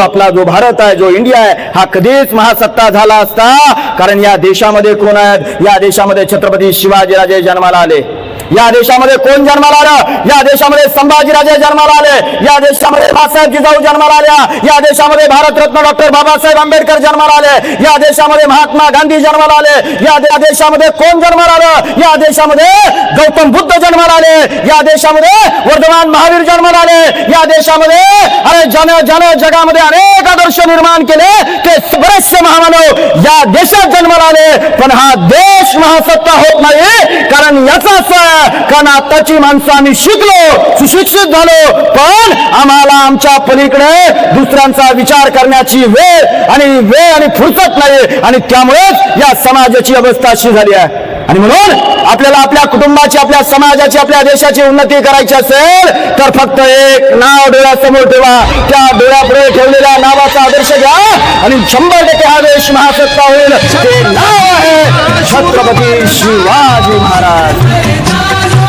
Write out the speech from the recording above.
आपला जो भारत आहे, जो इंडिया आहे, हा कधीच महासत्ता झाला असता, कारण या देशामध्ये कोण आहेत? या देशामध्ये छत्रपती शिवाजीराजे जन्माला आले. या देशामध्ये कोण जन्माला आलं? या देशामध्ये संभाजीराजे जन्माला आले. या देशामध्ये बाळासाहेब जिजाऊ जन्माला आल्या. या देशामध्ये भारतरत्न डॉक्टर बाबासाहेब आंबेडकर जन्माला आले. या देशामध्ये महात्मा गांधी जन्माला आले. या देशामध्ये कोण जन्माला आलं? या देशामध्ये गौतम बुद्ध जन्माला आले. या देशामध्ये वर्धमान महावीर जन्माला आले. या देशामध्ये अरे जगामध्ये अनेक आदर्श निर्माण केले ते बरेचसे महामानव या देशात जन्माला आले. पण हा देश महासत्ता होत नाही, कारण याचा असं कारण आताची माणसं आम्ही शिकलो, सुशिक्षित झालो, पण आम्हाला आमच्या पलीकडे दुसऱ्यांचा विचार करण्याची वेळ आणि फुरसत नाही, आणि त्यामुळेच या समाजाची अवस्था अशी झाली आहे. आणि म्हणून आपल्याला आपल्या कुटुंबाची, आपल्या समाजाची, आपल्या देशाची उन्नती करायची असेल तर फक्त एक नाव डोळ्यासमोर ठेवा. त्या डोळ्यापुढे ठेवलेल्या नावाचा आदर्श घ्या आणि 100% हा देश महासत्ता होईल. ते नाव आहे छत्रपती शिवाजी महाराज.